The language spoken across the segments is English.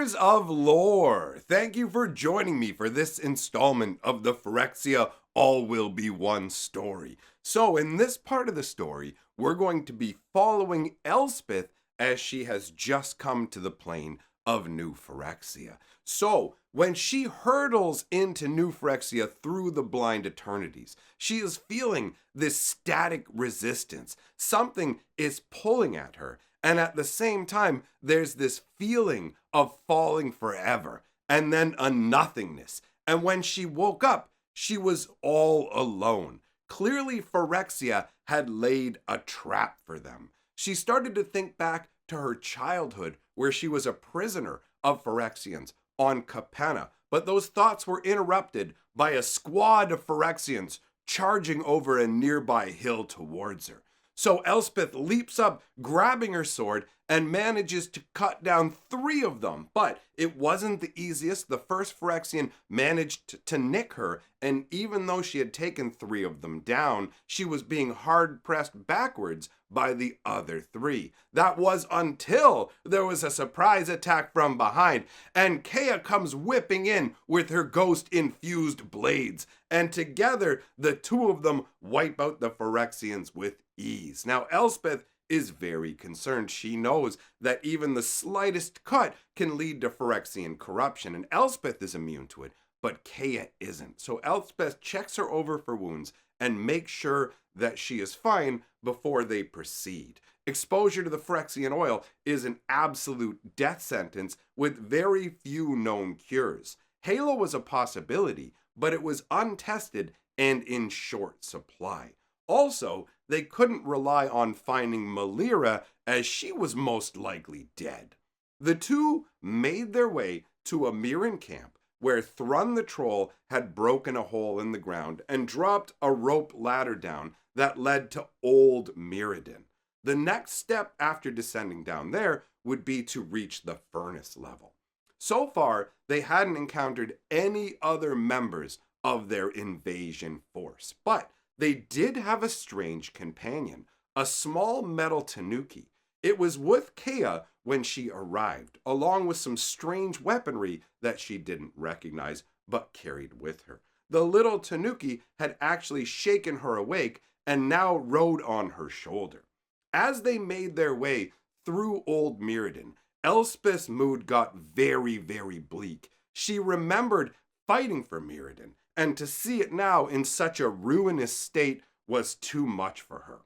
Lovers of lore, thank you for joining me for this installment of the Phyrexia All Will Be One story. So in this part of the story, we're going to be following Elspeth as she has just come to the plane of New Phyrexia. So when she hurtles into New Phyrexia through the blind eternities, she is feeling this static resistance. Something is pulling at her. And at the same time, there's this feeling of falling forever and then a nothingness. And when she woke up, she was all alone. Clearly, Phyrexia had laid a trap for them. She started to think back to her childhood where she was a prisoner of Phyrexians on Capenna. But those thoughts were interrupted by a squad of Phyrexians charging over a nearby hill towards her. So Elspeth leaps up, grabbing her sword, and manages to cut down 3 of them. But it wasn't the easiest. The first Phyrexian managed to nick her, and even though she had taken 3 of them down, she was being hard-pressed backwards by the other 3. That was until there was a surprise attack from behind, and Kea comes whipping in with her ghost-infused blades, and together the 2 of them wipe out the Phyrexians with ease. Now, Elspeth is very concerned. She knows that even the slightest cut can lead to Phyrexian corruption, and Elspeth is immune to it, but Kea isn't. So Elspeth checks her over for wounds and makes sure that she is fine before they proceed. Exposure to the Phyrexian oil is an absolute death sentence with very few known cures. Halo was a possibility, but it was untested and in short supply. Also, they couldn't rely on finding Malira as she was most likely dead. The 2 made their way to a Mirren camp where Thrun the troll had broken a hole in the ground and dropped a rope ladder down that led to Old Mirrodin. The next step after descending down there would be to reach the furnace level. So far, they hadn't encountered any other members of their invasion force, but they did have a strange companion, a small metal tanuki. It was with Kea when she arrived, along with some strange weaponry that she didn't recognize but carried with her. The little tanuki had actually shaken her awake and now rode on her shoulder. As they made their way through Old Mirrodin, Elspeth's mood got very, very bleak. She remembered fighting for Mirrodin, and to see it now in such a ruinous state was too much for her.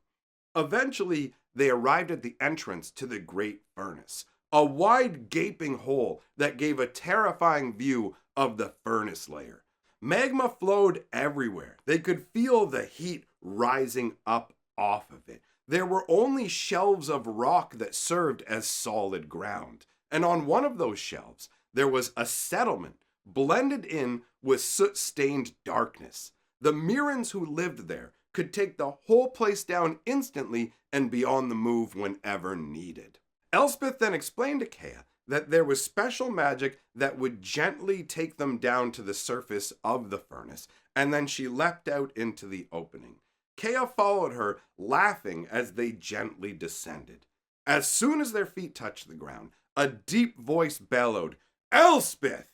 Eventually, they arrived at the entrance to the Great Furnace, a wide gaping hole that gave a terrifying view of the furnace layer. Magma flowed everywhere. They could feel the heat rising up off of it. There were only shelves of rock that served as solid ground, and on one of those shelves, there was a settlement blended in with soot-stained darkness. The Mirrens who lived there could take the whole place down instantly and be on the move whenever needed. Elspeth then explained to Kea that there was special magic that would gently take them down to the surface of the furnace, and then she leapt out into the opening. Kea followed her, laughing as they gently descended. As soon as their feet touched the ground, a deep voice bellowed, "Elspeth!"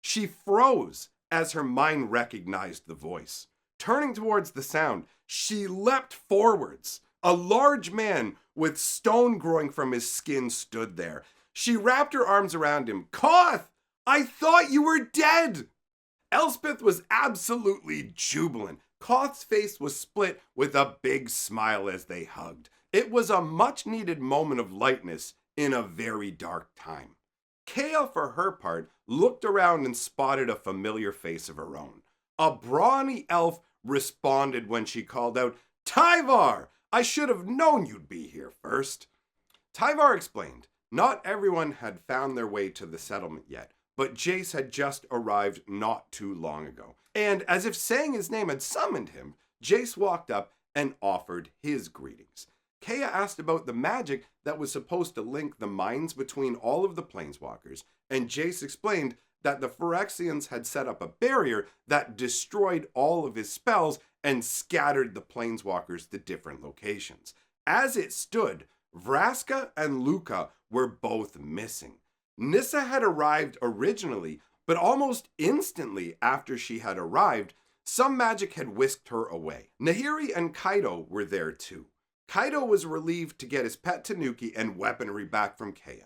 She froze as her mind recognized the voice. Turning towards the sound, she leapt forwards. A large man with stone growing from his skin stood there. She wrapped her arms around him. "Koth, I thought you were dead!" Elspeth was absolutely jubilant. Koth's face was split with a big smile as they hugged. It was a much-needed moment of lightness in a very dark time. Kea, for her part, looked around and spotted a familiar face of her own. A brawny elf responded when she called out, "Tyvar! I should have known you'd be here first." Tyvar explained, not everyone had found their way to the settlement yet, but Jace had just arrived not too long ago. And as if saying his name had summoned him, Jace walked up and offered his greetings. Kea asked about the magic that was supposed to link the minds between all of the planeswalkers, and Jace explained that the Phyrexians had set up a barrier that destroyed all of his spells and scattered the planeswalkers to different locations. As it stood, Vraska and Luca were both missing. Nissa had arrived originally, but almost instantly after she had arrived, some magic had whisked her away. Nahiri and Kaido were there too. Kaido was relieved to get his pet Tanuki and weaponry back from Kea.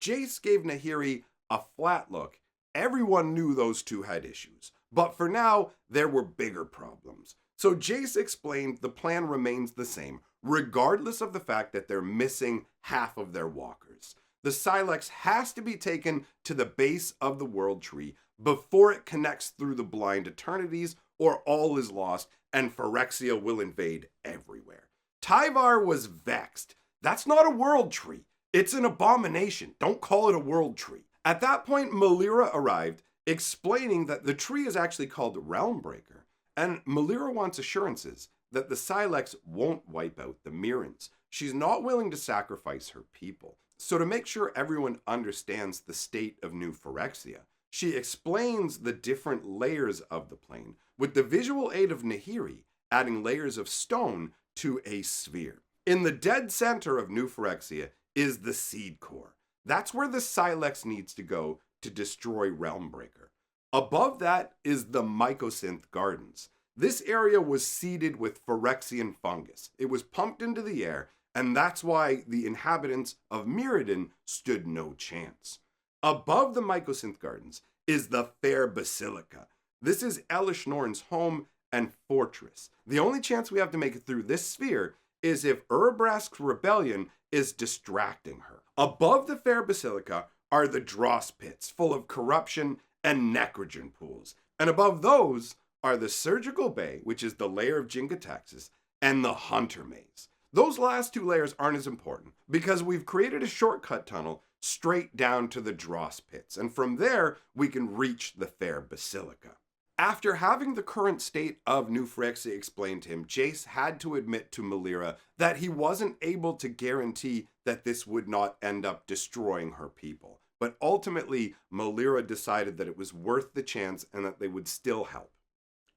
Jace gave Nahiri a flat look. Everyone knew those two had issues, but for now, there were bigger problems. So Jace explained the plan remains the same, regardless of the fact that they're missing half of their walkers. The Silex has to be taken to the base of the World Tree before it connects through the Blind Eternities, or all is lost and Phyrexia will invade everywhere. Tyvar was vexed. That's not a World Tree. It's an abomination. Don't call it a World Tree. At that point, Melira arrived, explaining that the tree is actually called Realmbreaker, and Melira wants assurances that the Silex won't wipe out the Mirrans. She's not willing to sacrifice her people. So to make sure everyone understands the state of New Phyrexia, she explains the different layers of the plane, with the visual aid of Nahiri adding layers of stone to a sphere. In the dead center of New Phyrexia is the Seed Core. That's where the Silex needs to go to destroy Realmbreaker. Above that is the Mycosynth Gardens. This area was seeded with Phyrexian fungus. It was pumped into the air, and that's why the inhabitants of Mirrodin stood no chance. Above the Mycosynth Gardens is the Fair Basilica. This is Elish Norn's home and fortress. The only chance we have to make it through this sphere is if Urabrask's rebellion is distracting her. Above the Fair Basilica are the Dross Pits, full of corruption and necrogen pools. And above those are the Surgical Bay, which is the lair of Jingataxis, and the Hunter Maze. Those last two layers aren't as important because we've created a shortcut tunnel straight down to the Dross Pits, and from there we can reach the Fair Basilica. After having the current state of New Phyrexia explained to him, Jace had to admit to Melira that he wasn't able to guarantee that this would not end up destroying her people. But ultimately, Melira decided that it was worth the chance and that they would still help.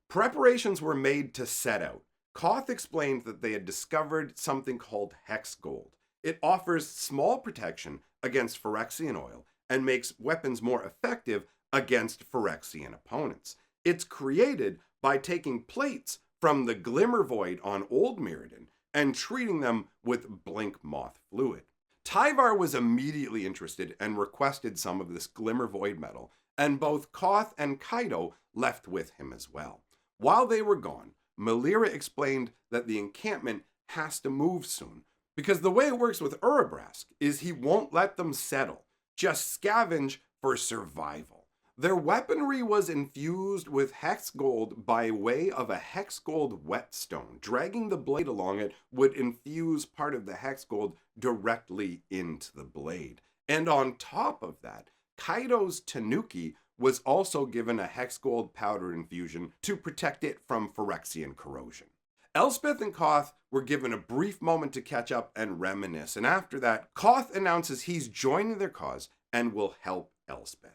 Preparations were made to set out. Koth explained that they had discovered something called Hex Gold. It offers small protection against Phyrexian oil and makes weapons more effective against Phyrexian opponents. It's created by taking plates from the Glimmer Void on Old Mirrodin and treating them with Blink Moth fluid. Tyvar was immediately interested and requested some of this Glimmer Void metal, and both Koth and Kaido left with him as well. While they were gone, Melira explained that the encampment has to move soon, because the way it works with Urabrask is he won't let them settle, just scavenge for survival. Their weaponry was infused with hex gold by way of a hex gold whetstone. Dragging the blade along it would infuse part of the hex gold directly into the blade. And on top of that, Kaido's Tanuki was also given a hex gold powder infusion to protect it from Phyrexian corrosion. Elspeth and Koth were given a brief moment to catch up and reminisce, and after that, Koth announces he's joining their cause and will help Elspeth.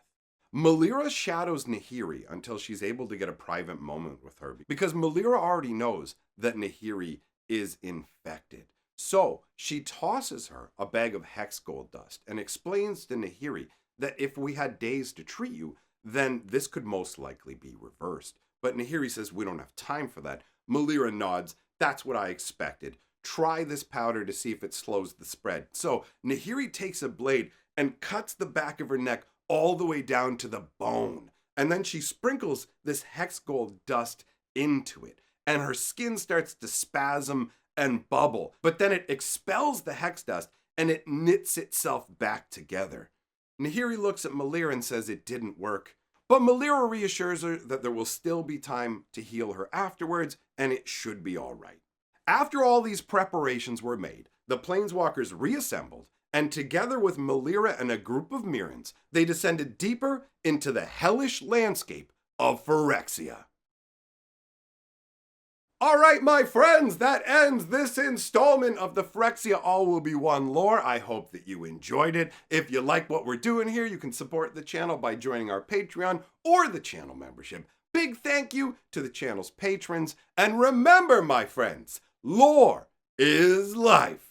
Melira shadows Nahiri until she's able to get a private moment with her, because Melira already knows that Nahiri is infected. So she tosses her a bag of hex gold dust and explains to Nahiri that if we had days to treat you, then this could most likely be reversed. But Nahiri says we don't have time for that. Melira nods. That's what I expected. Try this powder to see if it slows the spread. So Nahiri takes a blade and cuts the back of her neck all the way down to the bone. And then she sprinkles this hex gold dust into it. And her skin starts to spasm and bubble. But then it expels the hex dust and it knits itself back together. Nahiri looks at Melira and says it didn't work. But Melira reassures her that there will still be time to heal her afterwards and it should be all right. After all these preparations were made, the Planeswalkers reassembled, and together with Melira and a group of Mirrans, they descended deeper into the hellish landscape of Phyrexia. All right, my friends, that ends this installment of the Phyrexia All Will Be One lore. I hope that you enjoyed it. If you like what we're doing here, you can support the channel by joining our Patreon or the channel membership. Big thank you to the channel's patrons. And remember, my friends, lore is life.